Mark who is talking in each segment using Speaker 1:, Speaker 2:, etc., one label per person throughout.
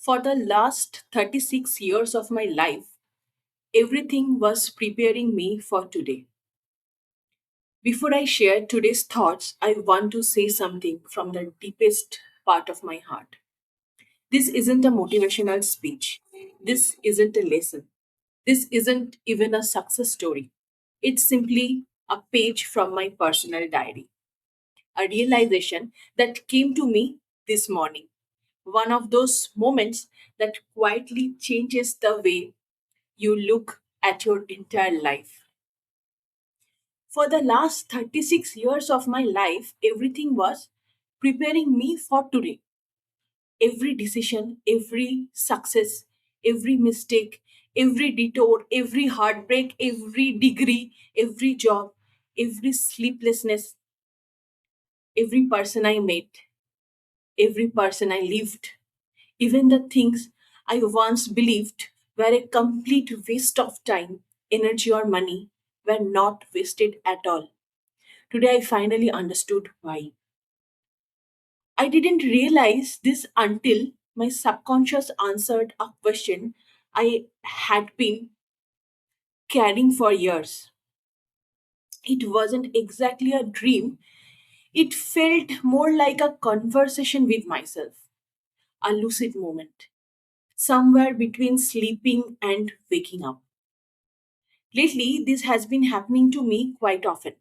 Speaker 1: For the last 36 years of my life, everything was preparing me for today. Before I share today's thoughts, I want to say something from the deepest part of my heart. This isn't a motivational speech. This isn't a lesson. This isn't even a success story. It's simply a page from my personal diary, a realization that came to me this morning. One of those moments that quietly changes the way you look at your entire life. For the last 36 years of my life, everything was preparing me for today. Every decision, every success, every mistake, every detour, every heartbreak, every degree, every job, every sleeplessness, every person I met, every person I lived, even the things I once believed were a complete waste of time, energy, or money were not wasted at all. Today, I finally understood why. I didn't realize this until my subconscious answered a question I had been carrying for years. It wasn't exactly a dream, it felt more like a conversation with myself, a lucid moment, somewhere between sleeping and waking up. Lately, this has been happening to me quite often.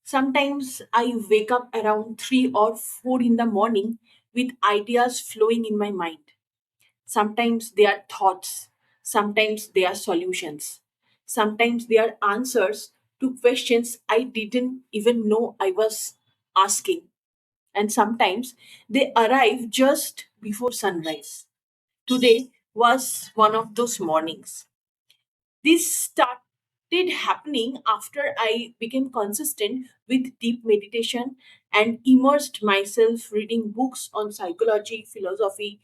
Speaker 1: Sometimes I wake up around 3 or 4 in the morning with ideas flowing in my mind. Sometimes they are thoughts, sometimes they are solutions, sometimes they are answers to questions I didn't even know I was asking, and sometimes they arrive just before sunrise. Today was one of those mornings. This started happening after I became consistent with deep meditation and immersed myself reading books on psychology, philosophy,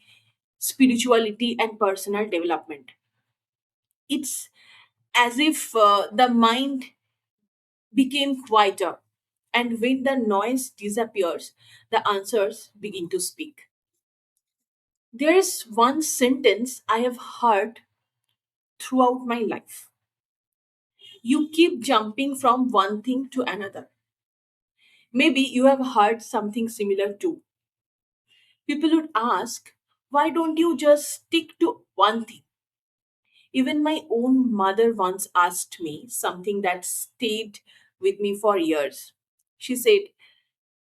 Speaker 1: spirituality, and personal development. It's as if the mind became quieter, and when the noise disappears, the answers begin to speak. There is one sentence I have heard throughout my life: you keep jumping from one thing to another. Maybe you have heard something similar too. People would ask, why don't you just stick to one thing? Even my own mother once asked me something that stayed with me for years. She said,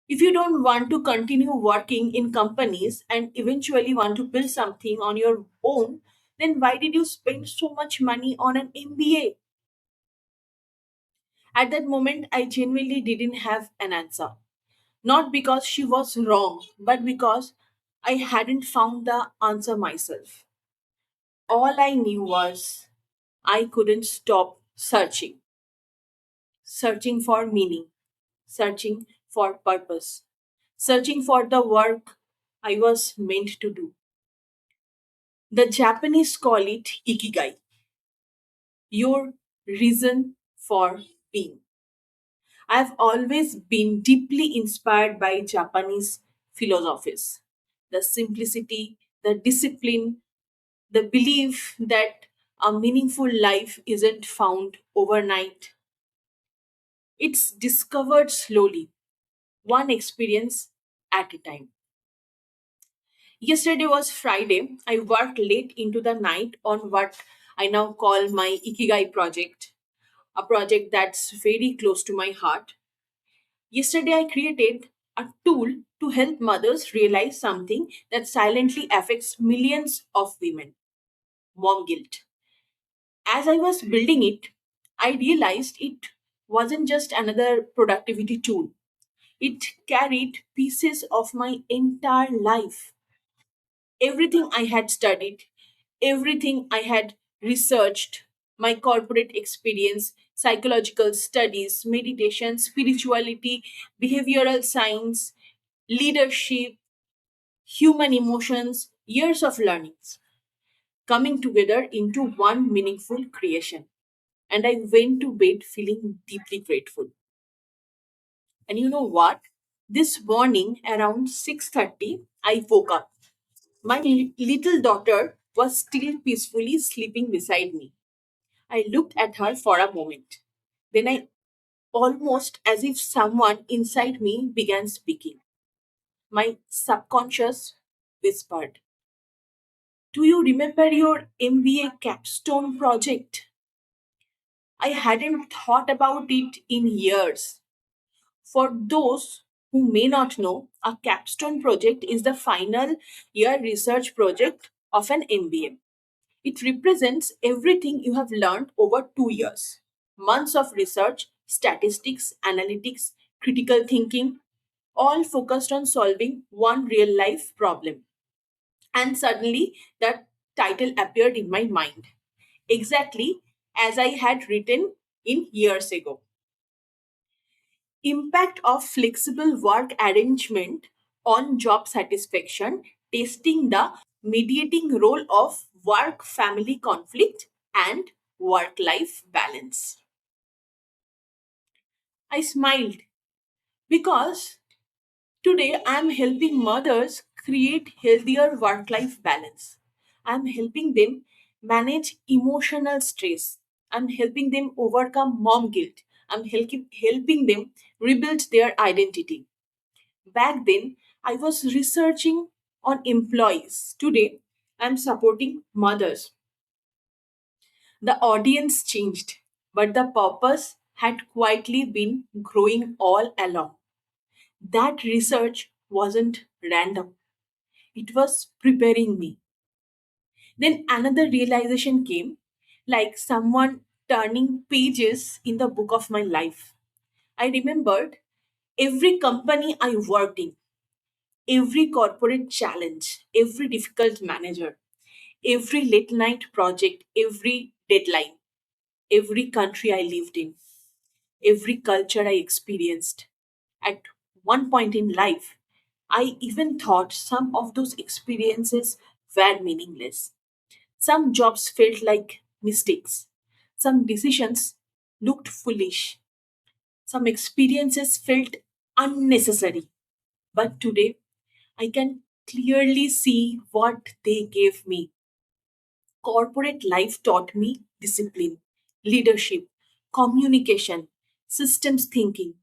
Speaker 1: if you don't want to continue working in companies and eventually want to build something on your own, then why did you spend so much money on an MBA? At that moment, I genuinely didn't have an answer. Not because she was wrong, but because I hadn't found the answer myself. All I knew was I couldn't stop searching, searching for meaning, searching for purpose, searching for the work I was meant to do. The Japanese call it Ikigai, your reason for being. I've always been deeply inspired by Japanese philosophies. The simplicity, the discipline, the belief that a meaningful life isn't found overnight. It's discovered slowly, one experience at a time. Yesterday was Friday. I worked late into the night on what I now call my Ikigai project, a project that's very close to my heart. Yesterday, I created a tool to help mothers realize something that silently affects millions of women: mom guilt. As I was building it, I realized it wasn't just another productivity tool, it carried pieces of my entire life. Everything I had studied, everything I had researched, my corporate experience, psychological studies, meditation, spirituality, behavioral science, leadership, human emotions, years of learnings coming together into one meaningful creation. And I went to bed feeling deeply grateful. And you know what? This morning around 6:30, I woke up. My little daughter was still peacefully sleeping beside me. I looked at her for a moment. Then I almost as if someone inside me began speaking. My subconscious whispered, "Do you remember your MBA capstone project?" I hadn't thought about it in years. For those who may not know, a capstone project is the final year research project of an MBA. It represents everything you have learned over 2 years. Months of research, statistics, analytics, critical thinking, all focused on solving one real life problem. And suddenly that title appeared in my mind, exactly as I had written in years ago. Impact of flexible work arrangement on job satisfaction, testing the mediating role of work family conflict and work life balance. I smiled because today I am helping mothers create healthier work life balance. I am helping them manage emotional stress. I'm helping them overcome mom guilt. I'm helping them rebuild their identity. Back then, I was researching on employees. Today, I'm supporting mothers. The audience changed, but the purpose had quietly been growing all along. That research wasn't random, it was preparing me. Then another realization came, like someone turning pages in the book of my life. I remembered every company I worked in, every corporate challenge, every difficult manager, every late night project, every deadline, every country I lived in, every culture I experienced. At one point in life, I even thought some of those experiences were meaningless. Some jobs felt like mistakes. Some decisions looked foolish. Some experiences felt unnecessary. But today, I can clearly see what they gave me. Corporate life taught me discipline, leadership, communication, systems thinking.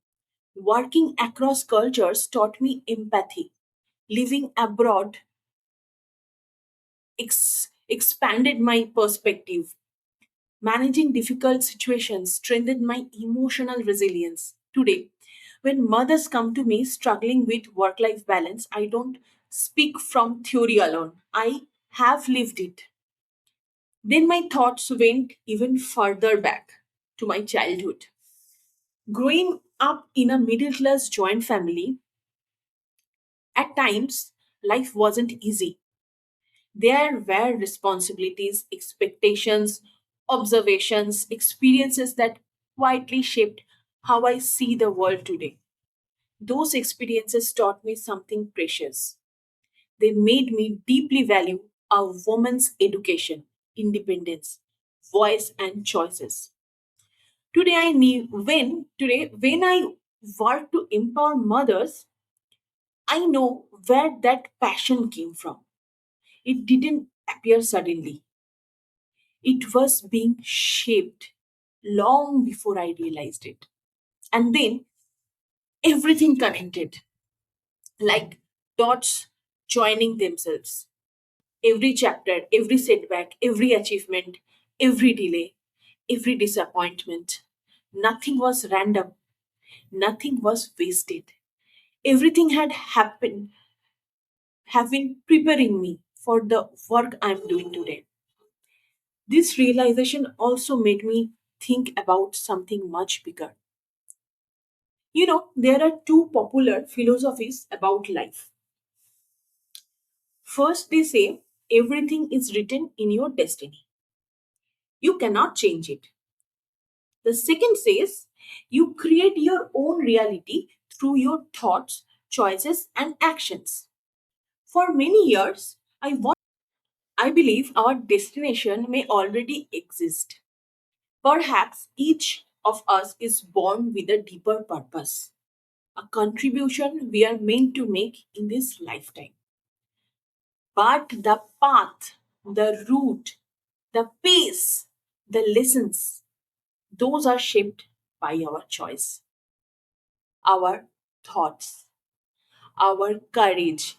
Speaker 1: Working across cultures taught me empathy. Living abroad expanded my perspective. Managing difficult situations strengthened my emotional resilience. Today, when mothers come to me struggling with work life balance, I don't speak from theory alone. I have lived it. Then my thoughts went even further back to my childhood. Growing up in a middle class joint family, at times life wasn't easy. There were responsibilities, expectations, observations, experiences that quietly shaped how I see the world today. Those experiences taught me something precious. They made me deeply value a woman's education, independence, voice, and choices. When I work to empower mothers, I know where that passion came from. It didn't appear suddenly. It was being shaped long before I realized it. And then everything connected, like dots joining themselves. Every chapter, every setback, every achievement, every delay, every disappointment. Nothing was random, nothing was wasted. Everything had happened, have been preparing me for the work I'm doing today. This realization also made me think about something much bigger. There are two popular philosophies about life. First, they say everything is written in your destiny. You cannot change it. The second says you create your own reality through your thoughts, choices, and actions. For many years, I believe our destination may already exist. Perhaps each of us is born with a deeper purpose, a contribution we are meant to make in this lifetime. But the path, the route, the pace, the lessons, those are shaped by our choice, our thoughts, our courage,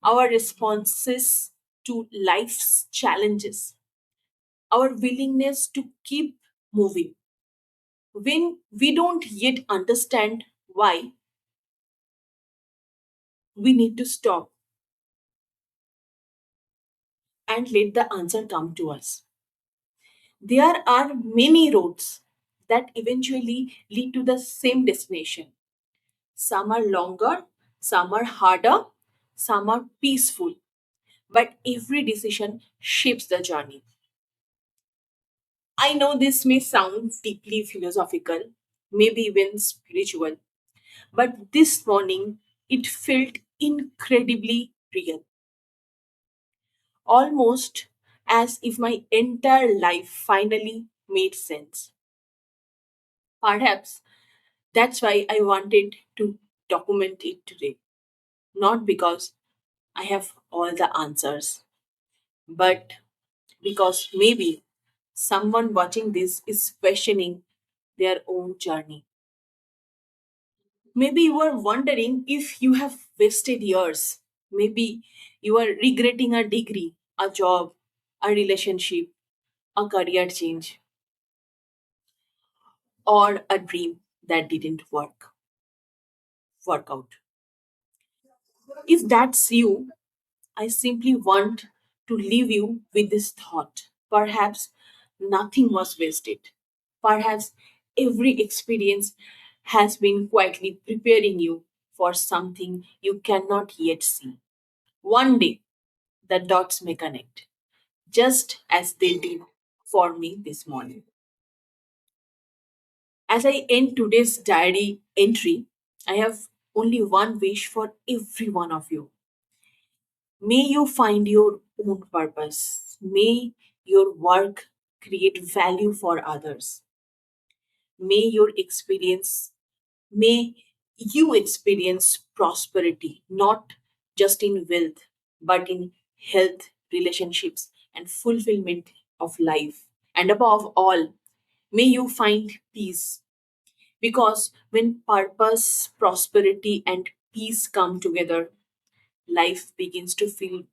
Speaker 1: our responses to life's challenges, our willingness to keep moving. When we don't yet understand why, we need to stop and let the answer come to us. There are many roads that eventually lead to the same destination. Some are longer, some are harder, some are peaceful, but every decision shapes the journey. I know this may sound deeply philosophical, maybe even spiritual, but this morning it felt incredibly real, almost as if my entire life finally made sense. Perhaps that's why I wanted to document it today. Not because I have all the answers, but because maybe someone watching this is questioning their own journey. Maybe you are wondering if you have wasted years. Maybe you are regretting a degree, a job, a relationship, a career change, or a dream that didn't work out. If that's you, I simply want to leave you with this thought. Perhaps nothing was wasted. Perhaps every experience has been quietly preparing you for something you cannot yet see. One day, the dots may connect, just as they did for me this morning. As I end today's diary entry, I have only one wish for every one of you. May you find your own purpose. May your work create value for others. May your experience, may you experience prosperity, not just in wealth, but in health, relationships, and fulfillment of life. And above all, may you find peace. Because when purpose, prosperity, and peace come together, life begins to feel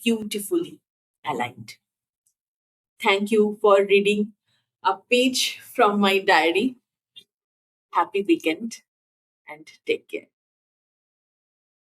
Speaker 1: beautifully aligned. Thank you for reading a page from my diary. Happy weekend and take care.